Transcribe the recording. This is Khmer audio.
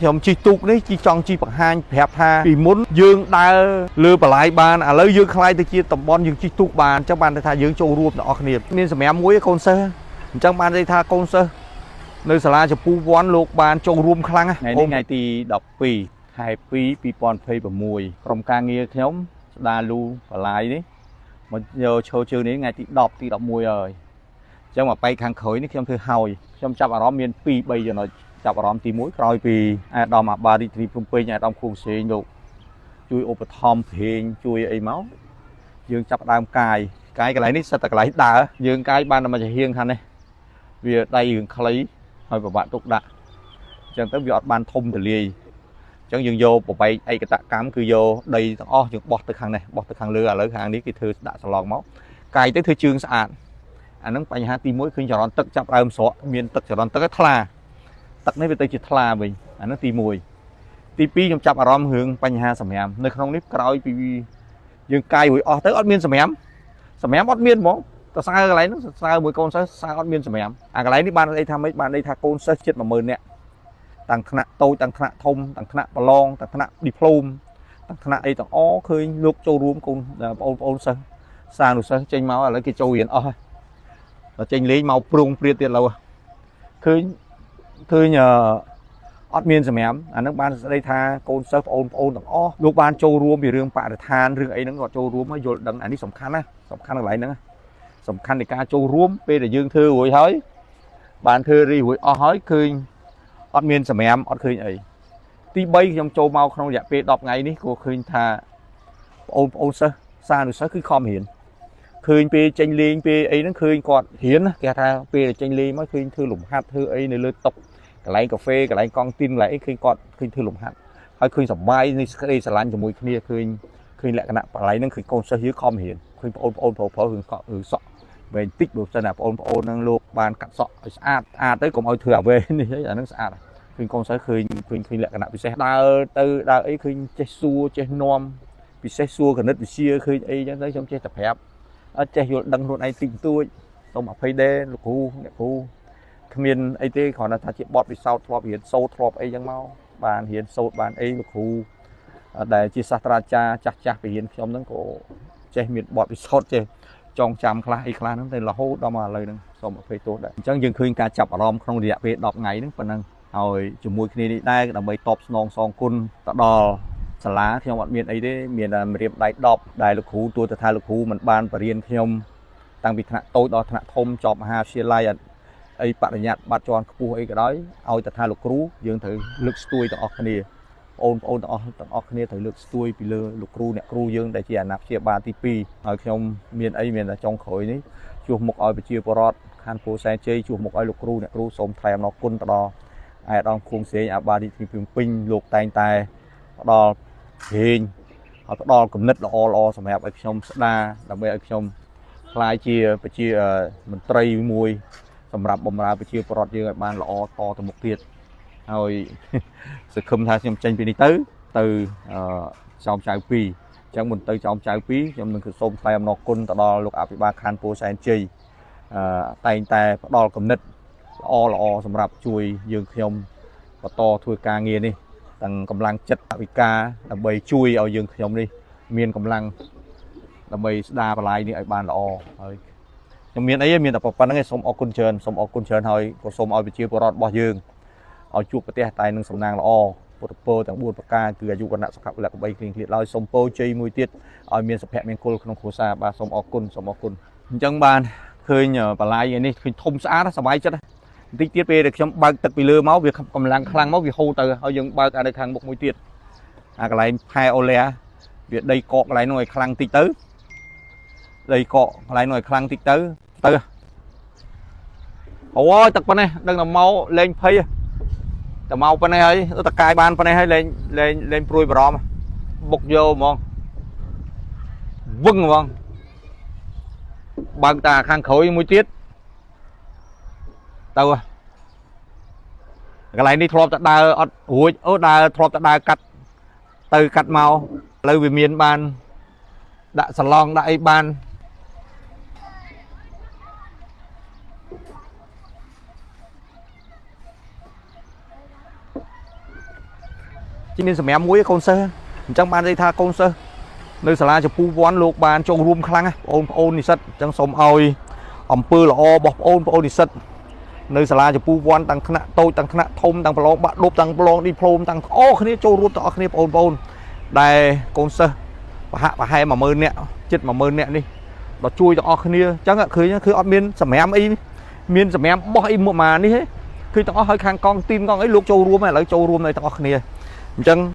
ខ្ញុំជីទូកនេះជីចង់ជីបង្ហាញប្រាប់ថាពីមុនយើងដើរលើបលាយបានឥឡូវយើងខ្លាយទៅជាតំបន់យើងជីទូកបានអញ្ចឹងបានថាយើងចូលរួមទាំងអស់គ្នាមានសម្រាប់មួយកូនសិស្សអញ្ចឹងបានន័យថាកូនសិស្សនៅសាលាចំពោះវ័នលោកបានចូលរួមខ្លាំងថ្ងៃនេះថ្ងៃទី12ខែ2 2026ក្រុមការងារខ្ញុំស្ដារលូបលាយនេះមកយកឈរជើងនេះថ្ងៃទី10ទី11ហើយអញ្ចឹងមកបែកខាងក្រោយនេះខ្ញុំធ្វើហើយខ្ញុំចាប់អារម្មណ៍មាន2 3ចំណុចចាប់អារម្មណ៍ទី1ក្រោយពីអាដាមអាបារីត្រីភ្នំពេញអាដាមខួងសេងលោកជួយឧបត្ថម្ភព្រេងជួយអីមកយើងចាប់ដើមកាយកន្លែងនេះសិតតែកន្លែងដើរយើងកាយបានតែមកជាហៀងខាងនេះវាដៃរឿងខ្លីហើយពិបាកទុកដាក់អញ្ចឹងទៅវាអត់បានធំទលាយអញ្ចឹងយើងយកប្របែកឯកតកម្មគឺយកដីទាំងអស់យើងបោះទៅខាងនេះបោះទៅខាងលើឥឡូវខាងនេះគេធ្វើដាក់សឡងមកកាយទៅធ្វើជើងស្អាតអាហ្នឹងបញ្ហាទី1ឃើញចរន្តទឹកចាប់ដើមស្រកមានទឹកចរន្តទឹកឲ្យថ្លាទឹកនេះវាទៅជាថ្លាវិញអាហ្នឹងទី1ទី2ខ្ញុំចាប់អារម្មណ៍រឿងបញ្ហាសម្រាមនៅក្នុងនេះក្រោយពីយើងកាយរួចអស់ទៅអត់មានសម្រាមអត់មានហ្មងតើស្អើកន្លែងហ្នឹងស្អើមួយកូនសិស្សស្អើអត់មានសម្រាមអាកន្លែងនេះបានអីថាម៉េចបានន័យថាកូនសិស្សជិត10000នាក់តាំងថ្នាក់តូចតាំងថ្នាក់ធំតាំងថ្នាក់ប្រឡងតាំងថ្នាក់ឌីប្លូមតាំងថ្នាក់អីទាំងអស់ឃើញលោកចូលរួមកូនបងប្អូនសិស្សសានុសិស្សចេញមកឥឡូវគេចូលរៀនអស់ហើយដល់ចេញលេងមកព្រុងព្រាតទៀតឡូវឃើញអត់មានសម្រាប់អានឹងបានស្ដីថាកូនសិស្សបងប្អូនទាំងអស់លោកបានចូលរួមពីរឿងបរិស្ថានរឿងអីហ្នឹងគាត់ចូលរួមហើយយល់ដឹងអានេះសំខាន់ណាសំខាន់កន្លែងហ្នឹងសំខាន់នៃការចូលរួមពេលដែលយើងធ្វើរួចហើយបានធ្វើរីរួចអស់ហើយឃើញអត់មានសម្រាប់អត់ឃើញអីទី3ខ្ញុំចូលមកក្នុងរយៈពេល10ថ្ងៃនេះក៏ឃើញថាបងប្អូនសិស្សសានុសិស្សគឺខំរៀនឃើញពេលចេញលេងពេលអីហ្នឹងឃើញគាត់រៀនគេថាពេលចេញលេងមកឃើញធ្វើលំហាត់ធ្វើអីនៅលើតុកន្លែងកាហ្វេកន្លែងកង់ទីនកន្លែងអីឃើញគាត់ឃើញធ្វើលំហាត់ហើយឃើញសប្បាយនេះស្ដីស្រឡាញ់ជាមួយគ្នាឃើញលក្ខណៈកន្លែងហ្នឹងឃើញកូនសិស្សយើងខំរៀនឃើញបងប្អូនប្រុសរឿងកក់ឬសក់វែងតិចបើសិនណាបងប្អូនហ្នឹងលោកបានកាត់សក់ឲ្យស្អាតទៅកុំឲ្យធ្វើអាវែងនេះអាហ្នឹងស្អាតឃើញកូនសិស្សឃើញលក្ខណៈពិសេសដើរអីឃើញចេះសួរចេះនាំពិសេសសួរគណិតវិទ្យាឃើញអីចឹងទៅខ្ញុំចេះតែប្រាប់អត់ចេះយល់ដឹងខ្លួនឯងតិចតួចសូមអភ័យដែរលោកគ្រូអ្នកគ្រូគ្មានអីទេគ្រាន់តែថាជាបទពិសោធន៍ធ្លាប់រៀនសូត្រធ្លាប់អីចឹងមកបានរៀនសូត្របានអីលោកគ្រូដែលជាសាស្ត្រាចារ្យចាស់ពីរៀនខ្ញុំហ្នឹងក៏ចេះមានបទពិសោធន៍ចេះចងចាំខ្លះអីខ្លះហ្នឹងតែរហូតដល់មកឥឡូវហ្នឹងសូមអភ័យទោសដែរអញ្ចឹងយើងឃើញការចាប់អារម្មណ៍ក្នុងរយៈពេល10ថ្ងៃហ្នឹងប៉ុណ្ណឹងហើយជាមួយគ្នានេះដែរដើម្បីតបស្នងសងគុណទៅដល់សាលាខ្ញុំអត់មានអីទេមានតែរៀបដៃ10ដែលលោកគ្រូទួទៅថាលោកគ្រូមិនបានបរៀនខ្ញុំតាំងពីថ្នាក់តូចដល់ថ្នាក់ធំចប់មហាវិទ្យាល័យអីបរិញ្ញាបត្របាត់ជាន់ខ្ពស់អីក៏ដោយឲ្យតែថាលោកគ្រូយើងត្រូវលើកស្ទួយទាំងអស់គ្នាបងប្អូនទាំងអស់គ្នាត្រូវលើកស្ទួយពីលើលោកគ្រូអ្នកគ្រូយើងដែលជាអាណាព្យាបាលទី2ហើយខ្ញុំមានតែចុងក្រោយនេះជួសមុខឲ្យប្រជាពលរដ្ឋខណ្ឌពោធិ៍សែនជ័យជួសមុខឲ្យលោកគ្រូអ្នកគ្រូសូមថ្លែងអំណរគុណទៅដល់អាដាមខួងសេងអាបារីទីភ្នំពេញលោកតែងតែផ្ដល់ព្រេងហើយផ្ដល់គំនិតល្អសម្រាប់ឲ្យខ្ញុំស្ដារដើម្បីឲ្យខ្ញុំខ្លាយជាប្រជាមន្ត្រីមួយសម្រាប់បម្រើប្រជាពលរដ្ឋយើងឲ្យបានល្អតទៅមុខទៀតហើយសង្ឃឹមថាខ្ញុំចេញពីនេះទៅចោមចៅ2អញ្ចឹងមុនទៅចោមចៅ2ខ្ញុំនឹងសូមថ្លែងអំណរគុណទៅដល់លោកអភិបាលខណ្ឌពោធិ៍សែនជ័យតែងតែផ្ដល់គំនិតល្អសម្រាប់ជួយយើងខ្ញុំបន្តធ្វើការងារនេះទាំងកម្លាំងចិត្តវិការដើម្បីជួយឲ្យយើងខ្ញុំនេះមានកម្លាំងដើម្បីស្ដារបលាយនេះឲ្យបានល្អហើយខ្ញុំមានតែប៉ុណ្្នឹងឯងសូមអរគុណច្រើនហើយក៏សូមឲ្យប្រជាពលរដ្ឋរបស់យើងឲ្យជួបប្រទេសតែនឹងសំណាងល្អពុទ្ធពរទាំង4ប្រការគឺអាយុវណ្ណៈសុខៈពលៈកបីគ្លៀងគ្លាតឡើយសូមពរជ័យមួយទៀតឲ្យមានសុភមង្គលក្នុងគ្រួសារបាទសូមអរគុណអញ្ចឹងបានឃើញបលាយនេះឃើញធំស្អាតសប្បាយចិត្តបន្តិចទៀតពេលដែលខ្ញុំបើកទឹកពីលើមកវាកម្លាំងខ្លាំងមកវាហូរទៅហើយយើងបើកអានៅខាងមុខមួយទៀតអាកន្លែងផែអូឡែវាដីកកកន្លែងនោះឲ្យខ្លាំងតិចទៅអូយទឹកប៉ុណ្ណេះដឹងតែមកលេងភ័យតែមកប៉ុណ្ណេះហើយតកាយបានប៉ុណ្ណេះហើយលេងព្រួយបារម្ភបុកយកហ្មងវឹងហ្មងបើកតាខាងក្រោយមួយទៀតទៅកន្លែងនេះធ្លាប់តែដើរអត់រួចដើរធ្លាប់តែដើរកាត់ទៅកាត់មកឥឡូវវាមានបានដាក់សឡងដាក់អីបាន chỉ nên mẹ muối con sơ chẳng ban đây tha con sơ nơi xà la cho pu vón lục bàn trong room khăng á ôn đi sắt chẳng sống oi pư là o bọc ôn đi sắt nơi xà la cho pu vón tăng khna tôi tăng khna thôm tăng plong bạn đốp tăng plong đi plom tăng o khné châu room tọ khné ôn đây con sơ và hai mà mơn nè chết mà mơn nè đi nó chui tọ khné chẳng ạ cứ miên sầm em y miên sầm em bỏ im một mà đi hết khi tọ hơi khang con tim con ấy luộc châu room này lấy châu room này tọ khné chẳng